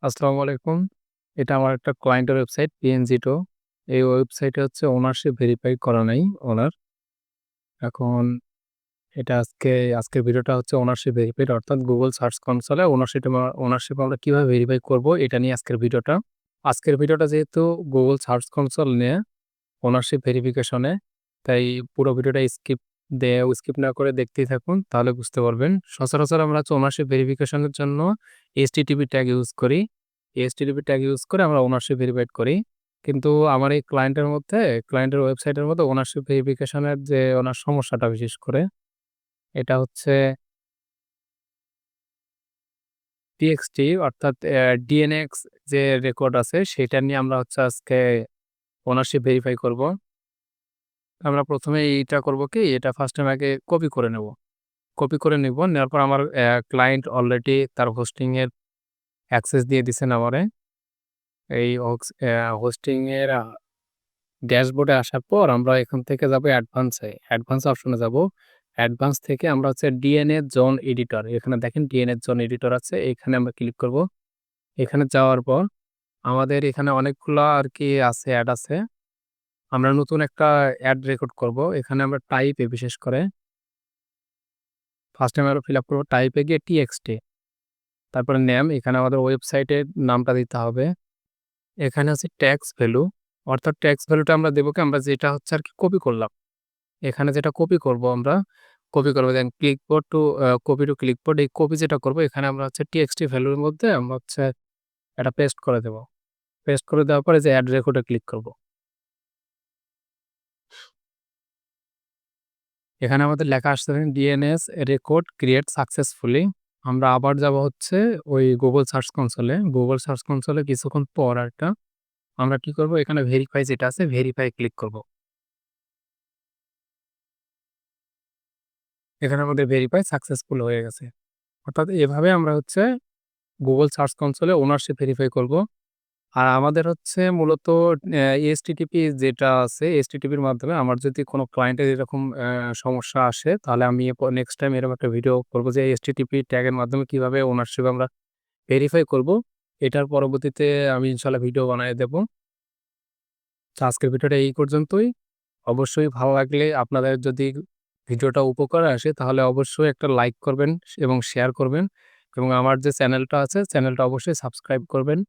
আসসালামু আলাইকুম। এটা আমার একটা ক্লায়েন্টের ওয়েবসাইট PNGটো। এই ওয়েবসাইটে হচ্ছে ওনারশিপ ভেরিফাই করা নাই ওনার। এখন এটা আজকের ভিডিওটা হচ্ছে ওনারশিপ ভেরিফাইড অর্থাৎ Google সার্চ কনসোলে ওনারশিপ আমরা কিভাবে ভেরিফাই করব এটা নিয়ে আজকের ভিডিওটা। আজকের ভিডিওটা যেহেতু Google সার্চ কনসোল নিয়ে ওনারশিপ ভেরিফিকেশনে, তাই পুরো ভিডিওটা স্কিপ না করে দেখতেই থাকুন, তাহলে বুঝতে পারবেন। সচরাচর আমরা হচ্ছে ওনারশিপ ভেরিফিকেশনের জন্য HTTP ট্যাগ ইউজ করি। HTTP ট্যাগ ইউজ করে আমরা ওনারশিপ ভেরিফাইড করি। কিন্তু আমার এই ক্লায়েন্টের ওয়েবসাইটের মধ্যে ওনারশিপ ভেরিফিকেশনের যে ওনার সমস্যাটা বিশেষ করে, এটা হচ্ছে TXT অর্থাৎ DNX যে রেকর্ড আছে সেটা নিয়ে আমরা হচ্ছে আজকে ওনারশিপ ভেরিফাই করব। আমরা ১ম এ এইটা করব কি, এটা ফার্স্ট টাইম আগে কপি করে নেব। কপি করে নিব। নেওয়ার পর আমার ক্লায়েন্ট অলরেডি তার হোস্টিং এর অ্যাক্সেস দিয়ে দিছেন আমারে। এই হোস্টিং এর ড্যাশবোর্ডে আসার পর আমরা এখান থেকে যাব অ্যাডভান্সে। অ্যাডভান্স অপশনে যাব। অ্যাডভান্স থেকে আমরা হচ্ছে ডিএনএ জোন এডিটর। এখানে দেখেন ডিএনএ জোন এডিটর আছে। এখানে আমরা ক্লিক করব। এখানে যাওয়ার পর আমাদের এখানে অনেকগুলা আরকি অ্যাড আছে। আমরা নতুন একটা অ্যাড রেকর্ড করব। এখানে আমরা টাইপে বিশেষ করে ফার্স্ট টাইম আমরা ফিল আপ করব টাইপে গিয়ে TXT। তারপরে নেম, এখানে আমাদের ওয়েবসাইটের নামটা দিতে হবে। এখানে আছে ট্যাক্স ভ্যালু, অর্থাৎ ট্যাক্স ভ্যালুটা আমরা দেব কি, আমরা যেটা হচ্ছে আরকি কপি করলাম। এখানে যেটা কপি করব আমরা, কপি করব দেন ক্লিকবোর্ড টু কপি টু ক্লিকবোর্ড। এই কপি যেটা করব এখানে আমরা হচ্ছে TXT ভ্যালুর মধ্যে আমরা হচ্ছে এটা পেস্ট করে দেব। পেস্ট করে দেওয়ার পরে যে এড রেকর্ডে ক্লিক করব। এখানে আমাদের লেখা আসছে দেখেন ডিএনএস রেকর্ড ক্রিয়েট সাকসেসফুলি। আমরা আবার যাব হচ্ছে ওই Google সার্চ কনসোলে। Google সার্চ কনসোলে কিছুক্ষণ পর আমরা কি করব, এখানে ভেরিফাই যেটা আছে ভেরিফাই ক্লিক করব। এখানে আমাদের ভেরিফাই সাকসেসফুল হয়ে গেছে। অর্থাৎ এভাবে আমরা হচ্ছে Google সার্চ কনসোলে ওনারশিপ ভেরিফাই করব। আর আমাদের হচ্ছে মূলত এসটিটিপি যেটা আছে, এসটিটিপির মাধ্যমে আমার যদি কোনো ক্লায়েন্টের এরকম সমস্যা আসে, তাহলে আমি নেক্সট টাইম এরকম একটা ভিডিও করব যে এসটিটিপি ট্যাগের মাধ্যমে কিভাবে ওনারশিপ আমরা ভেরিফাই করব। এটার পরবর্তীতে আমি ইনশাআল্লাহ ভিডিও বানায়ে দেব। তো আজকের ভিডিওটা এই পর্যন্তই। অবশ্যই ভালো লাগলে, আপনাদের যদি ভিডিওটা উপকারে আসে, তাহলে অবশ্যই একটা লাইক করবেন এবং শেয়ার করবেন এবং আমার যে চ্যানেলটা আছে চ্যানেলটা অবশ্যই সাবস্ক্রাইব করবেন।